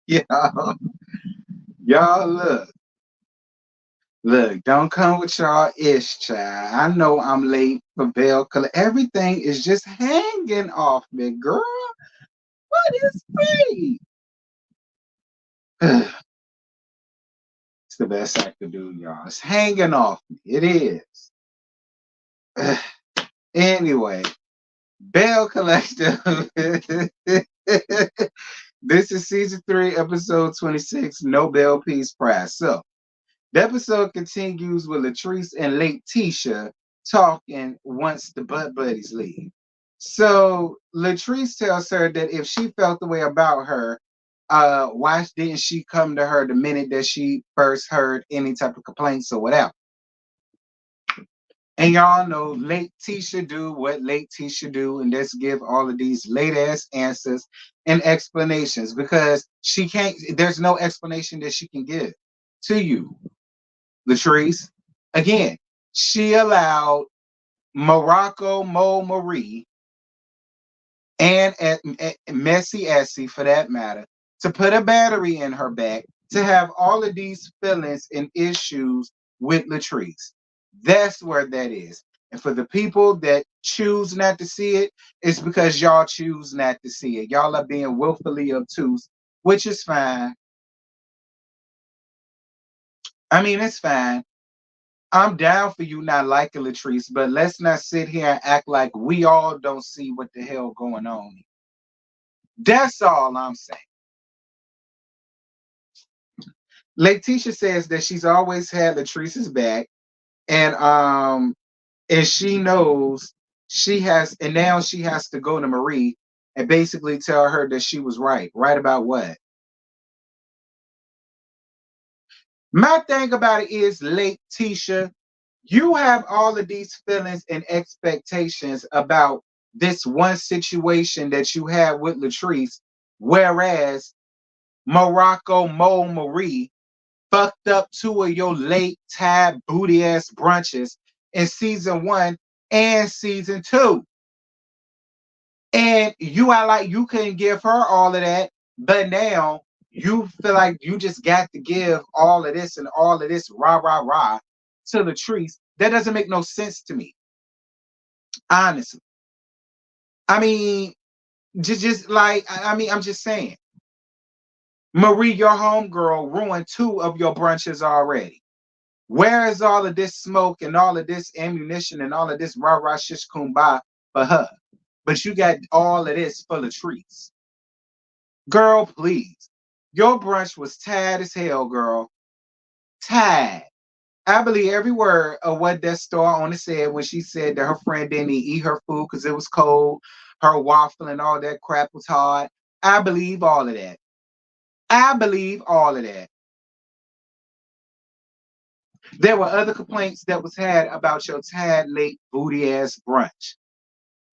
y'all, y'all look, don't come with y'all ish, child. I know I'm late for Belle. Everything is just hanging off me, girl. What is me? It's the best I could do, y'all. It's hanging off me. It is. Anyway, Belle Collective. This is season 3, episode 26, Nobel Peace Prize. So the episode continues with Latrice and Letitia talking once the Bud Buddies leave. So Latrice tells her that if she felt the way about her, why didn't she come to her the minute that she first heard any type of complaints or whatever? And y'all know late Tisha do what late Tisha do, and let's give all of these late ass answers and explanations because she can't. There's no explanation that she can give to you, Latrice. Again, she allowed Morocco Mo Marie and Messy Essie, for that matter, to put a battery in her back to have all of these feelings and issues with Latrice. That's where that is. And for the people that choose not to see it, it's because y'all choose not to see it. Y'all are being willfully obtuse, which is fine. I mean, it's fine. I'm down for you not liking Latrice, but let's not sit here and act like we all don't see what the hell going on. That's all I'm saying. Letitia says that she's always had Latrice's back, and she knows she has, and now she has to go to Marie and basically tell her that she was right. Right about what? My thing about it is, Letitia, you have all of these feelings and expectations about this one situation that you had with Latrice, whereas Morocco Mo Marie fucked up 2 of your late tab booty ass brunches in season 1 and season 2. And you are like you couldn't give her all of that, but now you feel like you just got to give all of this and all of this rah rah rah to Latrice. That doesn't make no sense to me, honestly. I mean, just like I mean, I'm just saying, Marie, your homegirl ruined 2 of your brunches already. Where is all of this smoke and all of this ammunition and all of this rah rah shish kumbah for her? But you got all of this for Latrice. Girl, please. Your brunch was tired as hell, girl. Tired. I believe every word of what that store owner said when she said that her friend didn't eat her food because it was cold, her waffle and all that crap was hard. I believe all of that. I believe all of that. There were other complaints that was had about your tired, late, booty ass brunch.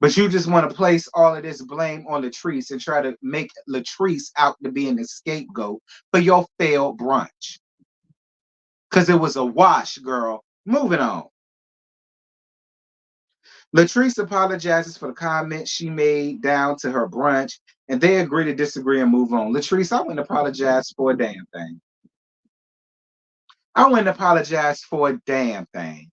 But you just want to place all of this blame on Latrice and try to make Latrice out to be an scapegoat for your failed brunch. Because it was a wash, girl. Moving on. Latrice apologizes for the comments she made down to her brunch, and they agree to disagree and move on. Latrice, I wouldn't apologize for a damn thing. I wouldn't apologize for a damn thing.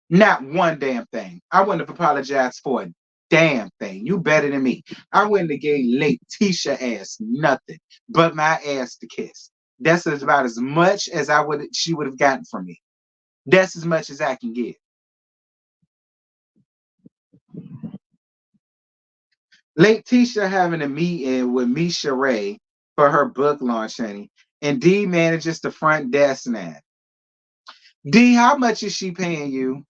Not one damn thing. I wouldn't have apologized for a damn thing. You better than me. I wouldn't have gave Letitia ass nothing but my ass to kiss. That's about as much as she would have gotten from me. That's as much as I can give. Letitia having a meeting with Misha Ray for her book launch, honey. And D manages the front desk now. D, how much is she paying you?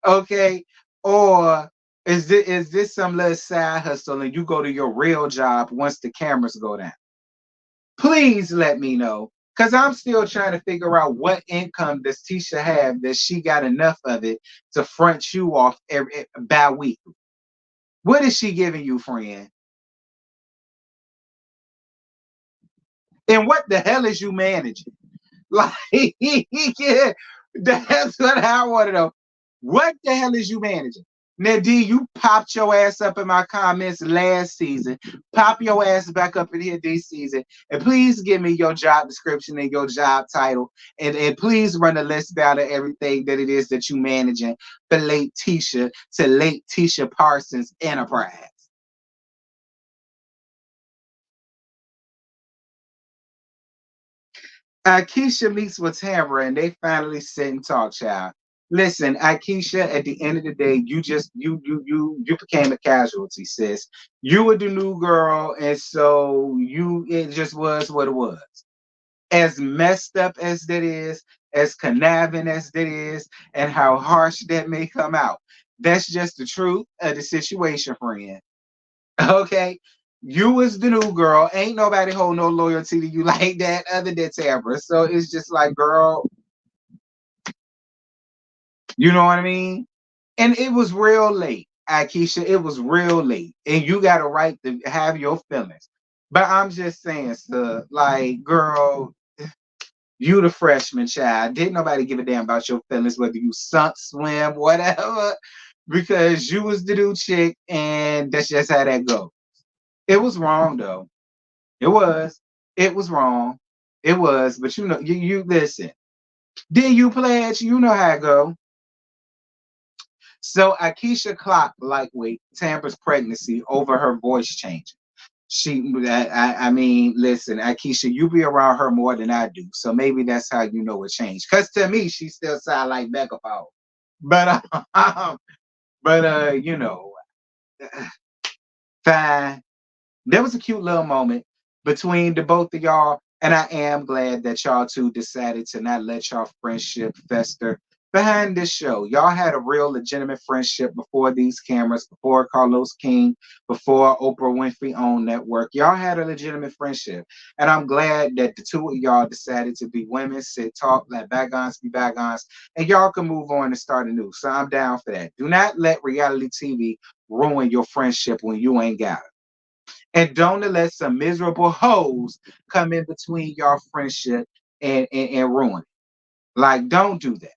Okay. Or is this some little side hustle and you go to your real job once the cameras go down? Please let me know. Because I'm still trying to figure out what income does Tisha have that she got enough of it to front you off bi-weekly. What is she giving you, friend? And what the hell is you managing? Like, yeah, that's what I want to know. What the hell is you managing? Now, D, you popped your ass up in my comments last season. Pop your ass back up in here this season. And please give me your job description and your job title. And please run a list down of everything that it is that you managing for late Tisha to late Tisha Parsons Enterprise. Akeisha meets with Tamara and they finally sit and talk, child. Listen, Akeisha, at the end of the day, you became a casualty, sis. You were the new girl, and so you it just was what it was. As messed up as that is, as conniving as that is, and how harsh that may come out. That's just the truth of the situation, friend. Okay. You was the new girl. Ain't nobody hold no loyalty to you like that other than Tamara. So it's just like, girl, you know what I mean? And it was real late, Akeisha. It was real late. And you got a right to have your feelings. But I'm just saying, sir, like, girl, you the freshman child. Didn't nobody give a damn about your feelings, whether you sunk, swim, whatever, because you was the new chick, and that's just how that go. It was wrong though. It was. It was wrong. It was, but you listen. Then you pledge, you know how it go. So Akeisha clocked lightweight Tambra's pregnancy over her voice changing. I mean, listen, Akeisha, you be around her more than I do, so maybe that's how you know it changed. Cause to me, she still sound like Megaphone. But you know, fine. There was a cute little moment between the both of y'all, and I am glad that y'all two decided to not let y'all friendship fester behind this show. Y'all had a real legitimate friendship before these cameras, before Carlos King, before Oprah Winfrey owned network. Y'all had a legitimate friendship, and I'm glad that the two of y'all decided to be women, sit, talk, let bygones be bygones, and y'all can move on and start anew. So I'm down for that. Do not let reality TV ruin your friendship when you ain't got it. And don't let some miserable hoes come in between your friendship and ruin it. Like, don't do that.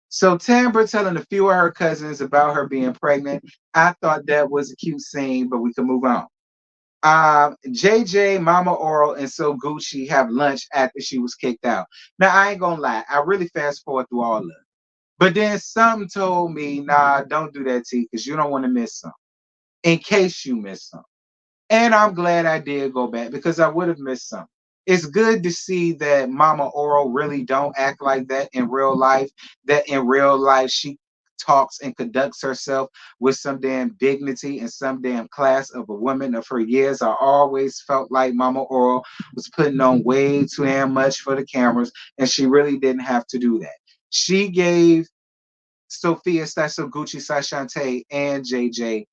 So Tambra telling a few of her cousins about her being pregnant, I thought that was a cute scene, but we can move on. JJ, Mama Oral, and So Gucci have lunch after she was kicked out. Now I ain't gonna lie, I really fast forward through all of it. But then some told me, nah, don't do that, T, because you don't want to miss some. In case you miss some. And I'm glad I did go back because I would have missed something. It's good to see that Mama Oral really don't act like that in real life. That in real life she talks and conducts herself with some damn dignity and some damn class of a woman of her years. I always felt like Mama Oral was putting on way too damn much for the cameras, and she really didn't have to do that. She gave Sophia Sasso Gucci Sashante and JJ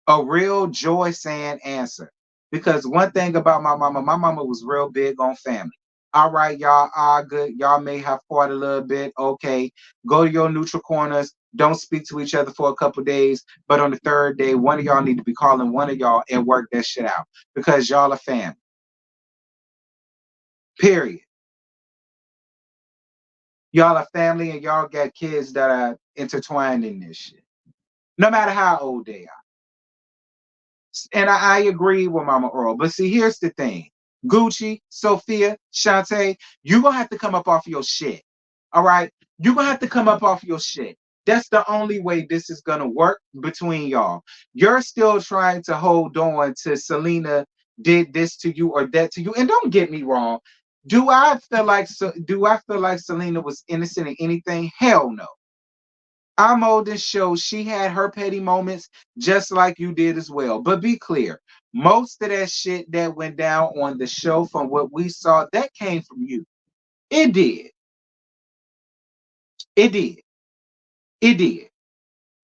a real joy saying answer. Because one thing about my mama was real big on family. All right, y'all are good. Y'all may have fought a little bit. Okay, go to your neutral corners. Don't speak to each other for a couple days. But on the third day, one of y'all need to be calling one of y'all and work that shit out because y'all are family. Period. Y'all are family and y'all got kids that are intertwined in this shit. No matter how old they are. And I agree with Mama Earl. But see, here's the thing. Gucci, Sophia, Shantae, you're gonna have to come up off your shit. All right? You're gonna have to come up off your shit. That's the only way this is gonna work between y'all. You're still trying to hold on to Selena did this to you or that to you. And don't get me wrong. Do I feel like Selena was innocent in anything? Hell no. Our Molden shows she had her petty moments just like you did as well. But be clear, most of that shit that went down on the show from what we saw, that came from you. It did. It did. It did.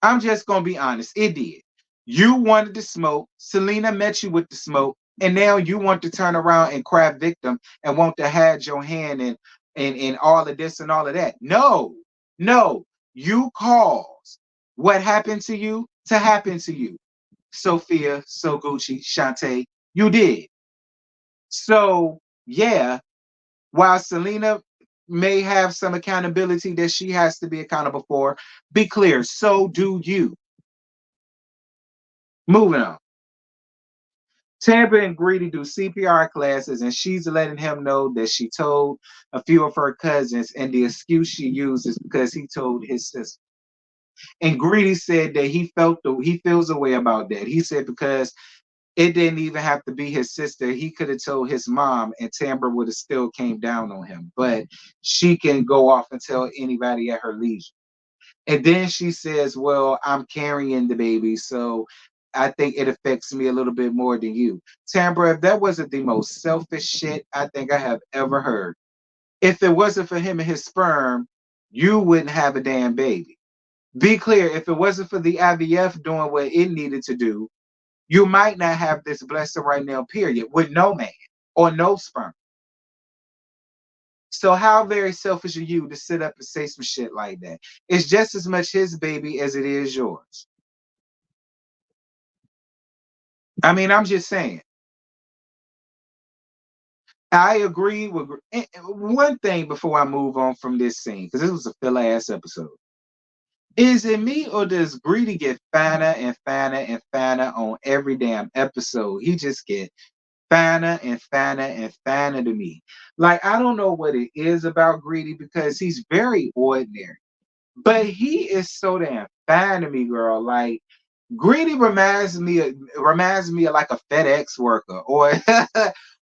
I'm just gonna be honest. It did. You wanted to smoke. Selena met you with the smoke, and now you want to turn around and cry victim and want to have your hand in all of this and all of that. No, no. You caused what happened to you to happen to you. Sophia, Soguchi, Shantae, you did. So yeah, while Selena may have some accountability that she has to be accountable for. Be clear, so do you. Moving on. Tampa and Greedy do CPR classes, and she's letting him know that she told a few of her cousins, and the excuse she used is because he told his sister. And Greedy said that he feels a way about that. He said because it didn't even have to be his sister. He could have told his mom, and Tampa would have still came down on him. But she can go off and tell anybody at her leisure. And then she says, "Well, I'm carrying the baby, so I think it affects me a little bit more than you." Tambra, if that wasn't the most selfish shit I think I have ever heard, if it wasn't for him and his sperm, you wouldn't have a damn baby. Be clear, if it wasn't for the IVF doing what it needed to do, you might not have this blessing right now, period, with no man or no sperm. So how very selfish of you to sit up and say some shit like that? It's just as much his baby as it is yours. I mean, I'm just saying. I agree with one thing before I move on from this scene, because this was a filler ass episode. Is it me or does Greedy get finer and finer and finer on every damn episode? He just get finer and finer and finer to me. Like, I don't know what it is about Greedy because he's very ordinary, but he is so damn fine to me, girl. Like, Greedy reminds me of like a FedEx worker or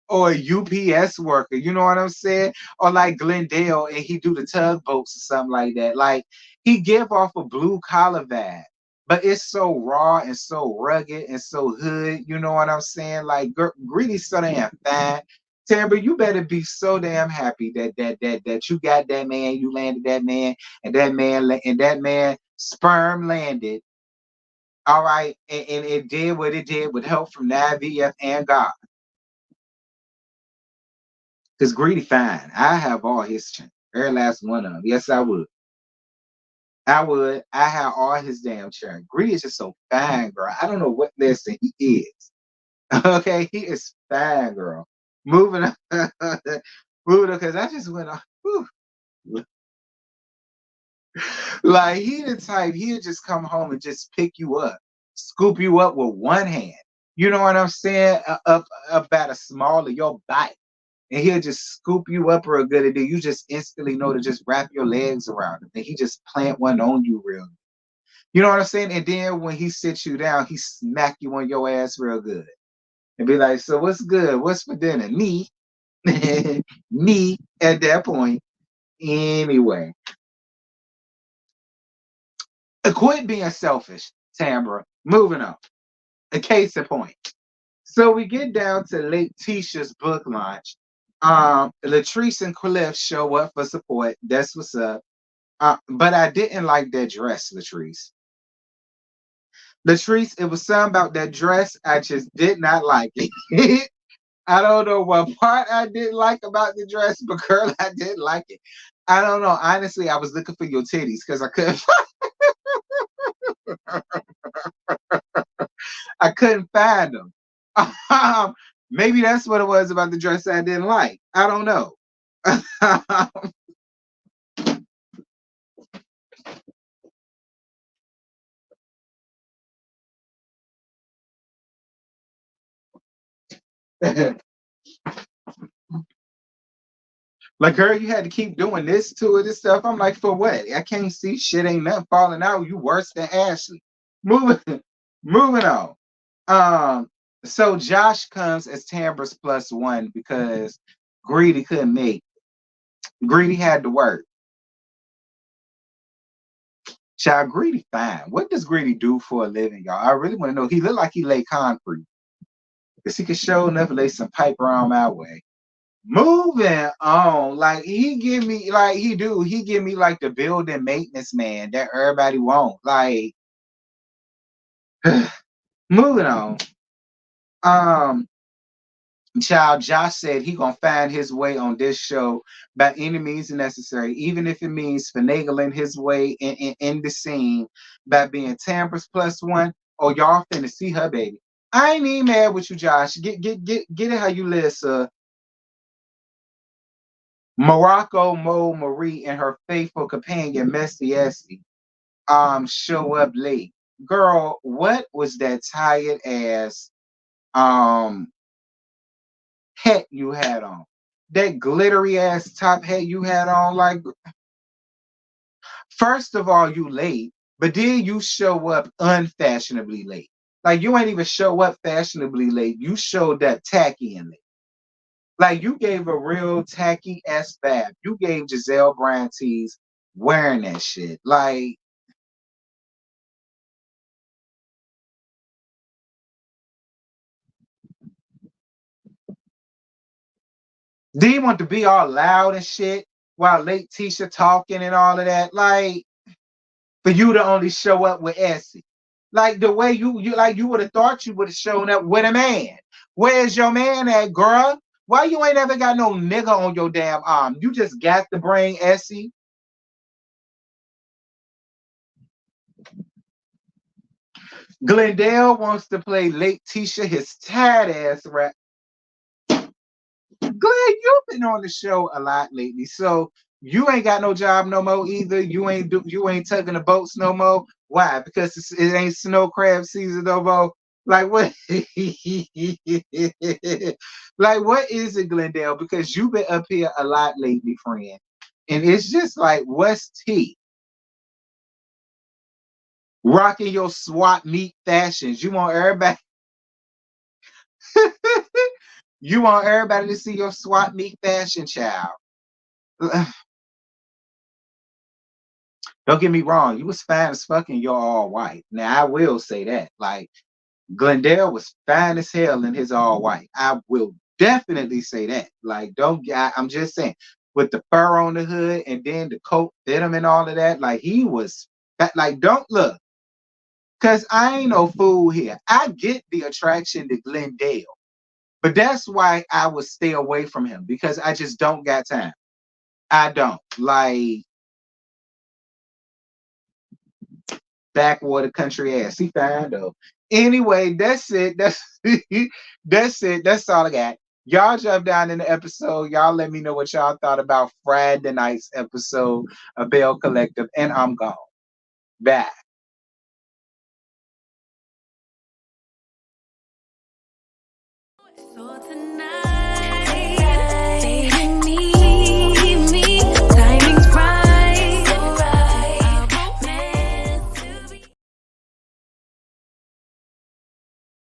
or a UPS worker. You know what I'm saying? Or like Glendale and he do the tugboats or something like that. Like he give off a blue collar vibe, but it's so raw and so rugged and so hood. You know what I'm saying? Like Greedy's so damn fine. Tamber, you better be so damn happy that you got that man, you landed that man, and that man sperm landed all right, and it did what it did with help from the IVF and God. Because Greedy fine. I have all his chance. Every last one of them. Yes, I would. I would. I have all his damn chance. Greedy is just so fine, girl. I don't know what listen he is. Okay, he is fine, girl. Moving on. Moving on, because I just went on. Whew. Like he the type, he'll just come home and just pick you up, scoop you up with one hand. You know what I'm saying? Up about a small of your bite. And he'll just scoop you up real good, and then you just instantly know to just wrap your legs around him. And he just plant one on you real good. You know what I'm saying? And then when he sits you down, he smack you on your ass real good. And be like, so what's good? What's for dinner? Me. Me at that point. Anyway. Quit being selfish, Tambra. Moving on. A case in point. So we get down to Lake Tisha's book launch. Latrice and Cliff show up for support. That's what's up. But I didn't like that dress, Latrice. Latrice, it was something about that dress. I just did not like it. I don't know what part I didn't like about the dress, but girl, I didn't like it. I don't know. Honestly, I was looking for your titties because I couldn't I couldn't find them. Maybe that's what it was about the dress I didn't like. I don't know. Like, girl, you had to keep doing this to it and stuff. I'm like, for what? I can't see shit. Ain't nothing falling out. You worse than Ashley. Moving, moving on. Um, so Josh comes as Tambra's plus one because Greedy couldn't make. Greedy had to work. Child, Greedy fine. What does Greedy do for a living, y'all? I really want to know. He looked like he lay concrete. Because he could show enough lay some pipe around my way. Moving on, like he give me like he give me like the building maintenance man that everybody want. Like moving on. Um Child Josh said he gonna find his way on this show by any means necessary, even if it means finagling his way in the scene by being Tambra's plus one. Oh, y'all finna see her, baby. I ain't even mad with you, Josh. Get it how you live, sir. Morocco Mo Marie and her faithful companion Messy Essie show up late. Girl, what was that tired ass um hat you had on? That glittery ass top hat you had on, like, first of all, you late, but then you show up unfashionably late. Like, you ain't even show up fashionably late. You showed up tacky and late. Like, you gave a real tacky ass vibe. You gave Giselle Brand tees wearing that shit. Like, do you want to be all loud and shit while late Tisha talking and all of that? Like, for you to only show up with Essie. Like the way you like you would have thought you would have shown up with a man. Where's your man at, girl? Why you ain't ever got no nigga on your damn arm? You just got to bring Essie. Glendale wants to play late Tisha his tad ass rap. Glenn, you've been on the show a lot lately, so you ain't got no job no more either. You ain't tugging the boats no more. Why? Because it ain't snow crab season no more. Like what? Like what is it, Glendale? Because you've been up here a lot lately, friend, and it's just like what's tea? Rocking your swap meet fashions. You want everybody. You want everybody to see your swap meet fashion, child. Don't get me wrong, you was fine as fucking you're all white. Now I will say that. Like Glendale was fine as hell in his all white. I will definitely say that. Like, I'm just saying, with the fur on the hood and then the coat fit him and all of that, like he was like, don't look, cause I ain't no fool here. I get the attraction to Glendale, but that's why I would stay away from him because I just don't got time. I don't like backwater country ass. He fine though. Anyway, that's it. That's that's it. That's all I got. Y'all jump down in the episode. Y'all let me know what y'all thought about Friday night's episode of Belle Collective, and I'm gone. Bye. So tonight